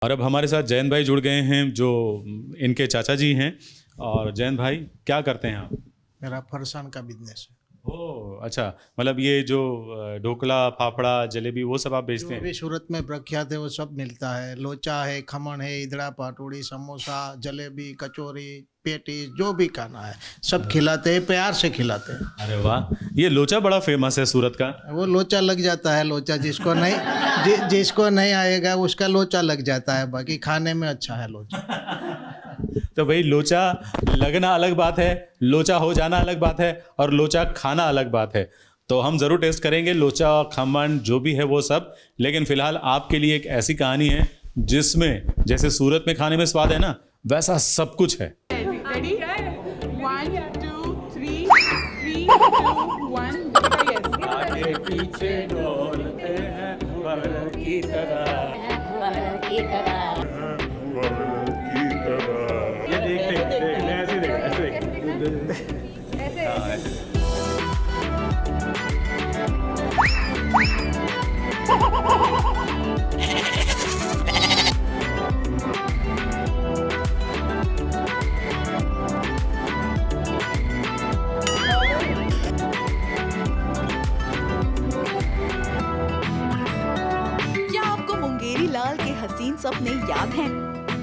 और अब हमारे साथ जयंत भाई जुड़ गए हैं जो इनके चाचा जी हैं। और जयंत भाई क्या करते हैं आप? मेरा फरसान का बिजनेस है। ओह अच्छा, मतलब ये जो ढोकला फाफड़ा जलेबी वो सब आप बेचते जो हैं? भी सूरत में प्रख्यात है वो सब मिलता है। लोचा है, खमण है, इदड़ा पाटोड़ी, समोसा, जलेबी, कचौरी, पेटी, जो भी खाना है सब खिलाते हैं, प्यार से खिलाते हैं। अरे वाह, ये लोचा बड़ा फेमस है सूरत का। वो लोचा लग जाता है, लोचा जिसको नहीं आएगा उसका लोचा लग जाता है, बाकी खाने में अच्छा है लोचा। तो भाई लोचा लगना अलग बात है, लोचा हो जाना अलग बात है, और लोचा खाना अलग बात है। तो हम ज़रूर टेस्ट करेंगे लोचा खमन जो भी है वो सब। लेकिन फिलहाल आपके लिए एक ऐसी कहानी है जिसमें जैसे सूरत में खाने में स्वाद है ना, वैसा सब कुछ है। Ready? 1, 2, 3, 3, 2, 1. Yes. आगे पीछे डोलते हैं बरल की तरह। ये देख ऐसे क्या आपको मुंगेरी लाल के हसीन सपने याद हैं?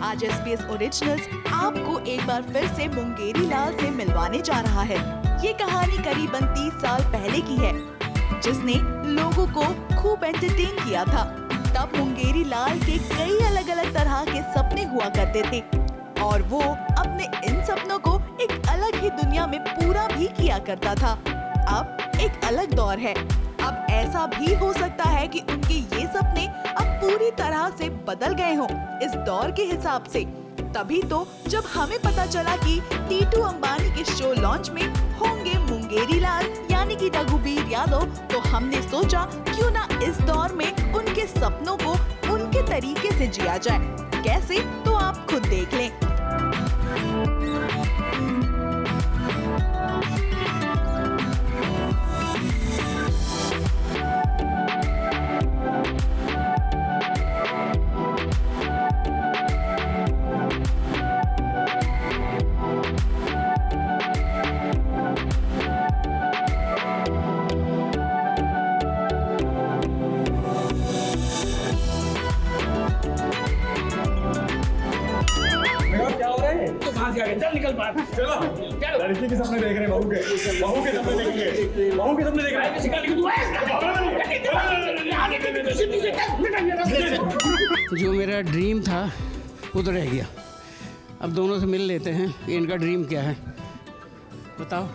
आज SBS ओरिजिनल्स आपको एक बार फिर से मुंगेरी लाल से मिलवाने जा रहा है। ये कहानी करीबन 30 साल पहले की है, जिसने लोगों को खूब एंटरटेन किया था। तब मुंगेरी लाल के कई अलग अलग तरह के सपने हुआ करते थे और वो अपने इन सपनों को एक अलग ही दुनिया में पूरा भी किया करता था। अब एक अलग दौर है। अब ऐसा भी हो सकता है कि उनके ये सपने अब पूरी तरह से बदल गए हों इस दौर के हिसाब से। तभी तो जब हमें पता चला कि टीटू अंबानी के शो लॉन्च में होंगे मुंगेरी लाल यानी कि रघुबीर यादव, तो हमने सोचा क्यों ना इस दौर में उनके सपनों को उनके तरीके से जिया जाए। कैसे, तो आप खुद देख लें। लड़की के सपने देख रहे हैं, बहू के सपने देखेंगे, बहू के सपने देख रहे हैं। जो मेरा ड्रीम था वो तो रह गया। अब दोनों से मिल लेते हैं कि इनका ड्रीम क्या है। बताओ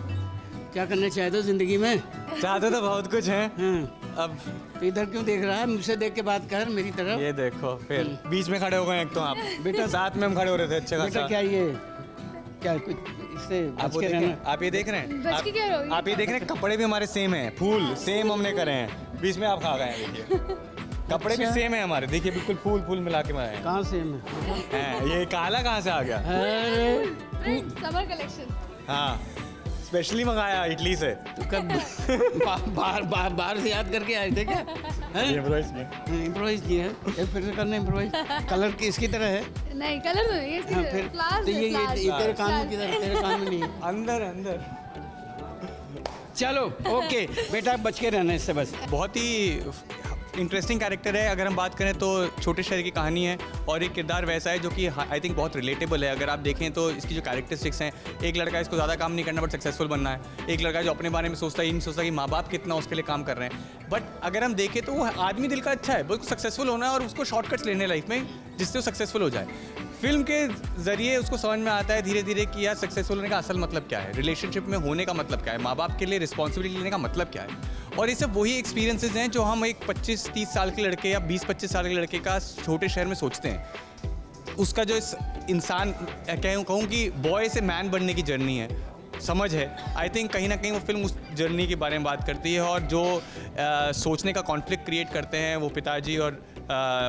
क्या करना चाहते हो जिंदगी में? चाहते तो बहुत कुछ है। अब तो इधर क्यों देख रहा है? मुझसे देख के बात कर मेरी तरफ। ये देखो फिर बीच में खड़े हो गए। एक तो आप बेटा साथ में हम खड़े हो रहे थे अच्छे बेटा खासा। क्या ये क्या कुछ इससे बच के रहना। आप ये देख रहे हैं, आप ये देख रहे हैं, कपड़े भी हमारे सेम हैं, फूल सेम हमने करे हैं। बीच में आप खा गए हैं, देखिए कपड़े भी सेम है हमारे, देखिए बिल्कुल फूल फूल मिला के बनाए हैं। कहाँ से हैं, ये काला कहाँ से आ गया? अरे समर कलेक्शन। हाँ, स्पेशली मंगाया इटली से। तो कब बाहर से याद करके आए थे क्या? इम्प्रोवाइज किया है। फिर से करना इम्प्रोवाइज। कलर की इसकी तरह है? नहीं, कलर तो नहीं है। हाँ, फिर तो ये तेरे कान में किधर? तेरे कान में नहीं है। अंदर अंदर। चलो ओके बेटा, बच के रहना इससे बस। बहुत ही इंटरेस्टिंग कैरेक्टर है। अगर हम बात करें तो छोटे शहर की कहानी है और एक किरदार वैसा है जो कि आई थिंक बहुत रिलेटेबल है। अगर आप देखें तो इसकी जो कैरेक्टरिस्टिक्स हैं, एक लड़का इसको ज़्यादा काम नहीं करना बट सक्सेसफुल बनना है। एक लड़का जो अपने बारे में सोचता ही नहीं सोचता कि माँ बाप कितना उसके लिए काम कर रहे हैं। बट अगर हम देखें तो वो आदमी दिल का अच्छा है, बिल्कुल सक्सेसफुल होना है और उसको शॉर्टकट्स लेने लाइफ में जिससे वो सक्सेसफुल हो जाए। फिल्म के ज़रिए उसको समझ में आता है धीरे धीरे कि यार सक्सेसफुल होने का असल मतलब क्या है, रिलेशनशिप में होने का मतलब क्या है, माँ बाप के लिए रिस्पॉन्सिबिलिटी लेने का मतलब क्या है। और ये सब वही एक्सपीरियंसेस हैं जो हम एक 25-30 साल के लड़के या 20-25 साल के लड़के का छोटे शहर में सोचते हैं। उसका जो इस इंसान कहूँ कि बॉय से मैन बनने की जर्नी है, समझ है। आई थिंक कहीं ना कहीं वो फिल्म उस जर्नी के बारे में बात करती है और जो सोचने का कॉन्फ्लिक्ट क्रिएट करते हैं वो पिताजी और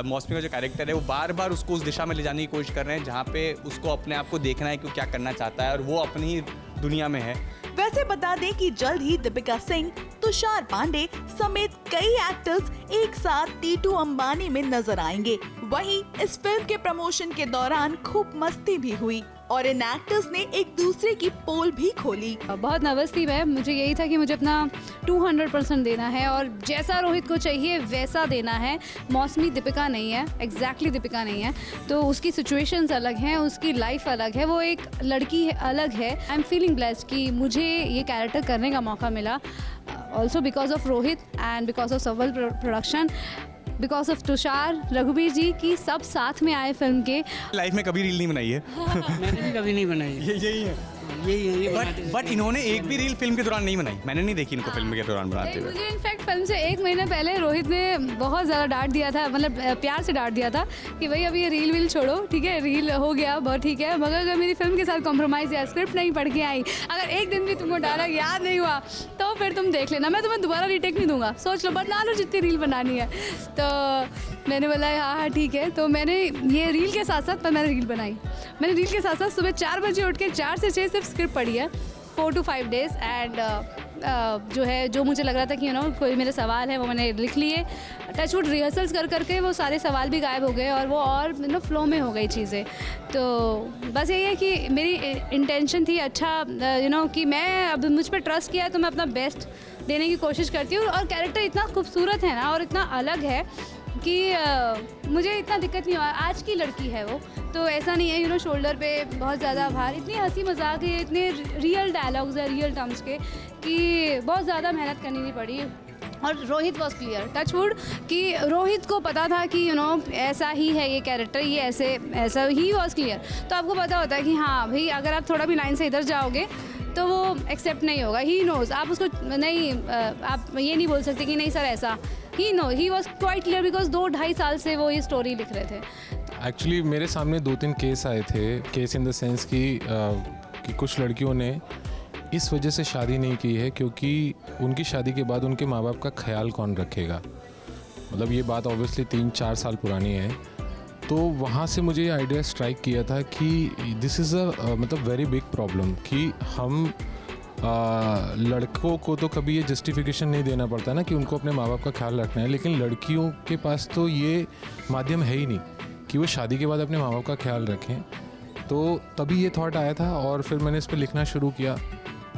मौसमी का जो कैरेक्टर है वो बार बार उसको उस दिशा में ले जाने की कोशिश कर रहे हैं जहाँ पे उसको अपने आप को देखना है कि वो क्या करना चाहता है और वो अपनी ही दुनिया में है। वैसे बता दें कि जल्द ही दीपिका सिंह, तुषार पांडे समेत कई एक्टर्स एक साथ टीटू अंबानी में नजर आएंगे। वहीं इस फिल्म के प्रमोशन के दौरान खूब मस्ती भी हुई और इन एक्टर्स ने एक दूसरे की पोल भी खोली। बहुत नर्वस थी मैं, मुझे यही था कि मुझे अपना 200% देना है और जैसा रोहित को चाहिए वैसा देना है। मौसमी दीपिका नहीं है, एग्जैक्टली दीपिका नहीं है, तो उसकी सिचुएशंस अलग हैं, उसकी लाइफ अलग है, वो एक लड़की अलग है। आई एम फीलिंग ब्लेस्ड कि मुझे ये कैरेक्टर करने का मौका मिला, also because of Rohit and because of Sabal production, because of Tushar, Raghubir ji की सब साथ में आए फिल्म के। लाइफ में कभी रील नहीं बनाई है। मैंने भी कभी नहीं बनाई। यही है। यही बनाते हैं। बट इन्होंने एक भी रील फिल्म के दौरान नहीं बनाई, मैंने नहीं देखी इनको फिल्म के दौरान बनाते हुए। मुझे इनफैक्ट फिल्म से 1 महीने पहले रोहित ने बहुत ज़्यादा डांट दिया था, मतलब प्यार से डांट दिया था कि भाई अभी ये रील वील छोड़ो, ठीक है, रील हो गया बहुत ठीक है, मगर अगर मेरी फिल्म के साथ कॉम्प्रोमाइज़ या स्क्रिप्ट नहीं पढ़ के आई, अगर एक दिन भी तुमको डायलॉग याद नहीं हुआ तो फिर तुम देख लेना, मैं तुम्हें दोबारा रीटेक नहीं दूंगा, सोच लो, बना लो जितनी रील बनानी है। तो मैंने बोला हाँ ठीक है, तो मैंने ये रील के साथ साथ मैंने रील बनाई। मैंने रील के साथ साथ सुबह 4 बजे उठ के 4 से 6 सिर्फ स्क्रिप्ट पढ़ी है, 4 to 5 डेज़ एंड जो है, जो मुझे लग रहा था कि कोई मेरे सवाल है वो मैंने लिख लिए। टचवुड रिहर्सल्स कर करके वो सारे सवाल भी गायब हो गए और वो और फ्लो में हो गई चीज़ें। तो बस यही है कि मेरी इंटेंशन थी अच्छा कि मैं अब मुझ पर ट्रस्ट किया तो मैं अपना बेस्ट देने की कोशिश करती हूँ। और कैरेक्टर इतना खूबसूरत है ना और इतना अलग है कि मुझे इतना दिक्कत नहीं हुआ। आज की लड़की है वो, तो ऐसा नहीं है शोल्डर पे बहुत ज़्यादा भार, इतनी हंसी मजाक है, इतने रियल डायलॉग्स है रियल टर्म्स के कि बहुत ज़्यादा मेहनत करनी नहीं पड़ी। और रोहित वॉज क्लियर, टचवुड, कि रोहित को पता था कि ऐसा ही है ये कैरेक्टर, ये ऐसा ही वॉज क्लियर। तो आपको पता होता है कि हाँ भाई अगर आप थोड़ा भी लाइन से इधर जाओगे तो वो एक्सेप्ट नहीं होगा। ही नोज, आप उसको नहीं, आप ये नहीं बोल सकते कि नहीं सर ऐसा, he was quite clear because 2-2.5 साल से वो ये स्टोरी लिख रहे थे। एक्चुअली मेरे सामने 2-3 केस आए थे, केस इन द सेंस कि कुछ लड़कियों ने इस वजह से शादी नहीं की है क्योंकि उनकी शादी के बाद उनके माँ बाप का ख्याल कौन रखेगा। मतलब ये बात ऑब्वियसली 3-4 साल पुरानी है। तो वहाँ से मुझे ये आइडिया स्ट्राइक किया था कि दिस इज़ मतलब वेरी बिग प्रॉब्लम कि हम लड़कों को तो कभी ये जस्टिफिकेशन नहीं देना पड़ता ना कि उनको अपने माँ बाप का ख्याल रखना है, लेकिन लड़कियों के पास तो ये माध्यम है ही नहीं कि वो शादी के बाद अपने माँ बाप का ख्याल रखें। तो तभी ये थॉट आया था और फिर मैंने इस पर लिखना शुरू किया।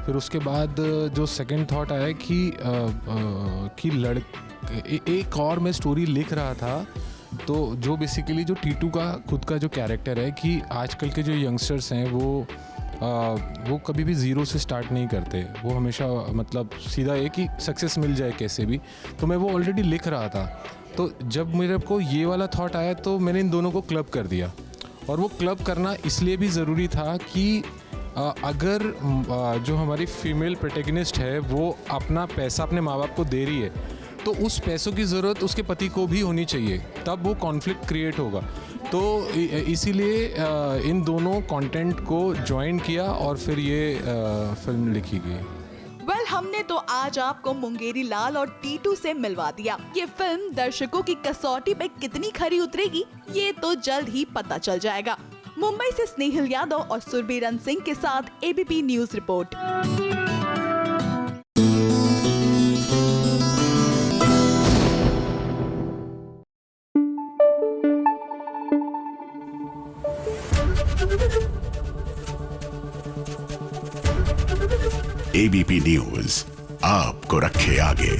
फिर उसके बाद जो सेकंड थॉट आया कि एक और मैं स्टोरी लिख रहा था, तो जो बेसिकली जो टीटू का खुद का जो कैरेक्टर है कि आजकल के जो यंगस्टर्स हैं वो कभी भी ज़ीरो से स्टार्ट नहीं करते, वो हमेशा मतलब सीधा एक ही सक्सेस मिल जाए कैसे भी। तो मैं वो ऑलरेडी लिख रहा था, तो जब मेरे को ये वाला थॉट आया तो मैंने इन दोनों को क्लब कर दिया। और वो क्लब करना इसलिए भी ज़रूरी था कि अगर जो हमारी फीमेल प्रोटैगनिस्ट है वो अपना पैसा अपने माँ बाप को दे रही है तो उस पैसों की ज़रूरत उसके पति को भी होनी चाहिए, तब वो कॉन्फ्लिक्ट क्रिएट होगा। तो इसीलिए इन दोनों कंटेंट को ज्वाइन किया और फिर ये फिल्म लिखी गई। वेल, हमने तो आज आपको मुंगेरी लाल और टीटू से मिलवा दिया। ये फिल्म दर्शकों की कसौटी पे कितनी खरी उतरेगी ये तो जल्द ही पता चल जाएगा। मुंबई से स्नेहिल यादव और सुरबीरन सिंह के साथ ABP news report. ABP news आपको रखे आगे।